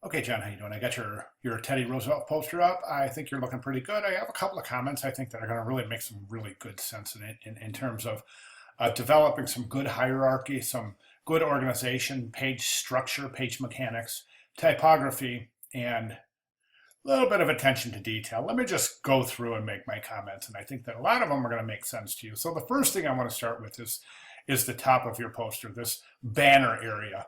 Okay, John, how you doing? I got your Teddy Roosevelt poster up. I think you're looking pretty good. I have a couple of comments I think that are going to really make some really good sense in it in terms of developing some good hierarchy, some good organization, page structure, page mechanics, typography, and a little bit of attention to detail. Let me just go through and make my comments, and I think that a lot of them are going to make sense to you. So the first thing I want to start with is the top of your poster, this banner area,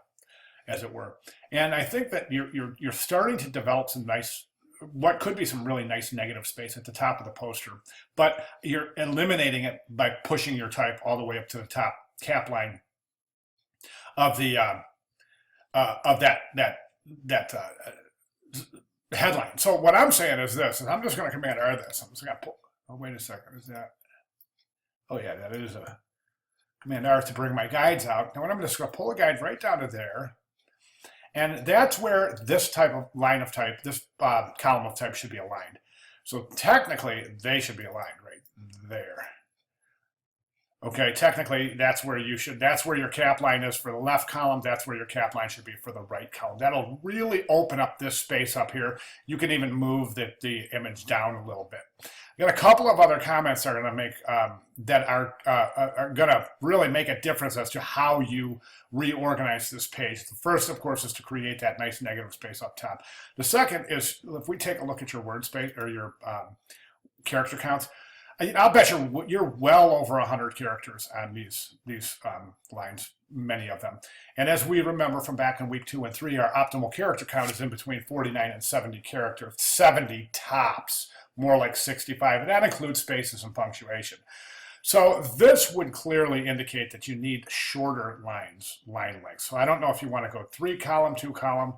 as it were. And I think that you're starting to develop some nice, what could be some really nice negative space at the top of the poster, but you're eliminating it by pushing your type all the way up to the top cap line of the of that headline. So what I'm saying is this, and I'm just going to Command R this. I'm just going to pull. Oh, wait a second. Is that? Oh yeah, that is a Command R to bring my guides out. Now, what I'm just going to pull a guide right down to there. And that's where this type of line of type, this column of type should be aligned. So technically, they should be aligned right there. Okay, technically, that's where your cap line is for the left column. That's where your cap line should be for the right column. That'll really open up this space up here. You can even move the image down a little bit. I got a couple of other comments that are going to make that are going to really make a difference as to how you reorganize this page. The first, of course, is to create that nice negative space up top. The second is, if we take a look at your word space or your character counts, I'll bet you're well over 100 characters on these lines, many of them. And as we remember from back in week 2 and 3, our optimal character count is in between 49 and 70 characters, 70 tops, more like 65, and that includes spaces and punctuation. So this would clearly indicate that you need shorter line lengths. So I don't know if you want to go 3 column, 2 column,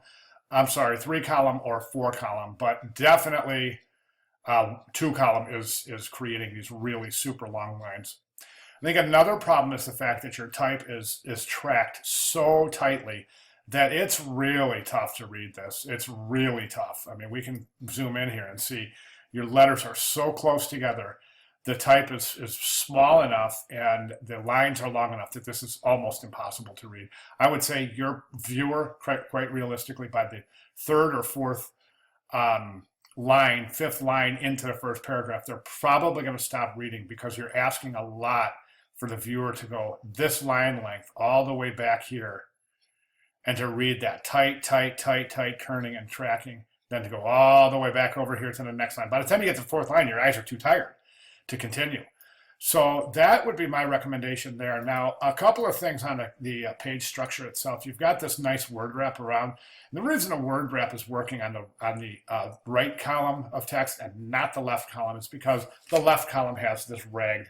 3 column or 4 column, but definitely 2 column is creating these really super long lines. I think another problem is the fact that your type is tracked so tightly that it's really tough to read this. It's really tough. I mean, we can zoom in here and see your letters are so close together. The type is small enough and the lines are long enough that this is almost impossible to read. I would say your viewer, quite realistically, by the third or fourth fifth line into the first paragraph, they're probably going to stop reading because you're asking a lot for the viewer to go this line length all the way back here and to read that tight, kerning and tracking, then to go all the way back over here to the next line. By the time you get to the fourth line, your eyes are too tired to continue. So that would be my recommendation there. Now, a couple of things on the page structure itself. You've got this nice word wrap around. And the reason a word wrap is working on the right column of text and not the left column is because the left column has this right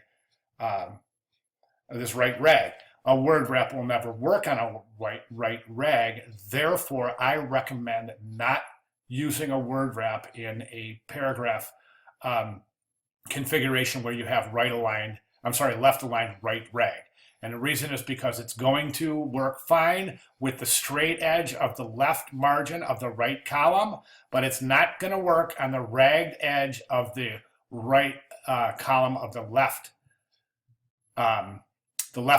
rag. A word wrap will never work on a right rag. Therefore, I recommend not using a word wrap in a paragraph configuration where you have left aligned right rag. And the reason is because it's going to work fine with the straight edge of the left margin of the right column, but it's not going to work on the ragged edge of the right column of the left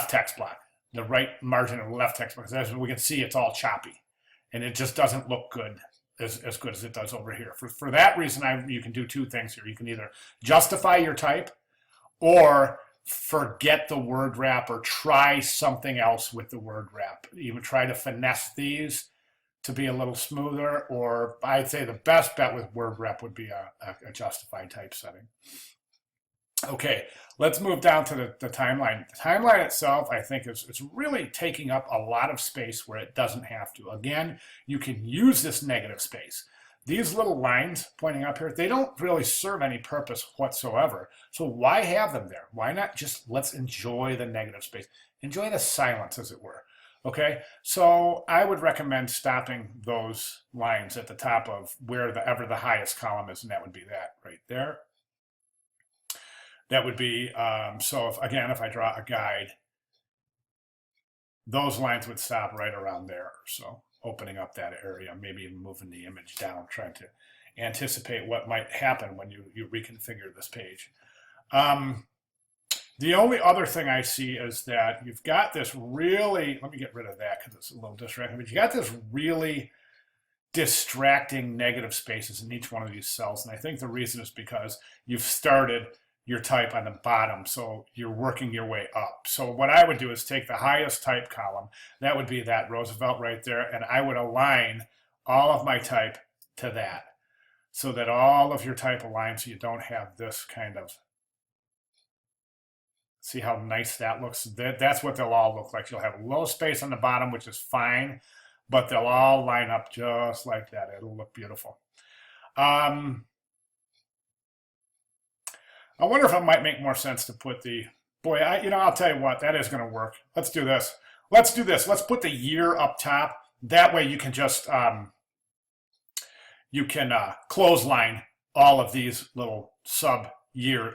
text block, the right margin of the left text block. Because as we can see, it's all choppy, and it just doesn't look good. As good as it does over here. For that reason, you can do 2 things here. You can either justify your type or forget the word wrap or try something else with the word wrap. Even try to finesse these to be a little smoother, or I'd say the best bet with word wrap would be a justified type setting. Okay, let's move down to the timeline. The timeline itself, I think, is really taking up a lot of space where it doesn't have to. Again, you can use this negative space. These little lines pointing up here, they don't really serve any purpose whatsoever. So why have them there? Why not just let's enjoy the negative space? Enjoy the silence, as it were. Okay, so I would recommend stopping those lines at the top of wherever the highest column is, and that would be that right there. That would be, so if I draw a guide, those lines would stop right around there. So opening up that area, maybe even moving the image down, trying to anticipate what might happen when you reconfigure this page. The only other thing I see is that you've got this really, let me get rid of that because it's a little distracting, but you got this really distracting negative spaces in each one of these cells. And I think the reason is because you've started your type on the bottom, so you're working your way up. So what I would do is take the highest type column, that would be that Roosevelt right there, and I would align all of my type to that, so that all of your type aligns so you don't have this kind of, see how nice that looks? That's what they'll all look like. You'll have a little space on the bottom, which is fine, but they'll all line up just like that. It'll look beautiful. I wonder if it might make more sense to put the, boy, I'll tell you what, that is going to work. Let's do this. Let's do this. Let's put the year up top. That way you can just, clothesline all of these little sub-year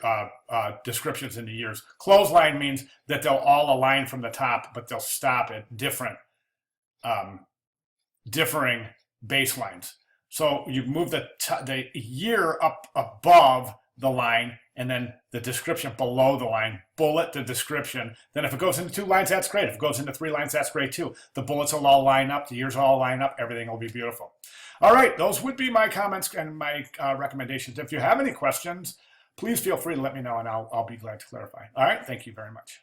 descriptions into years. Clothesline means that they'll all align from the top, but they'll stop at different, differing baselines. So you move the year up above the line, and then the description below the line, bullet the description. Then if it goes into 2 lines, that's great. If it goes into 3 lines, that's great too. The bullets will all line up, the years will all line up, everything will be beautiful. All right, those would be my comments and my recommendations. If you have any questions, please feel free to let me know and I'll be glad to clarify. All right, thank you very much.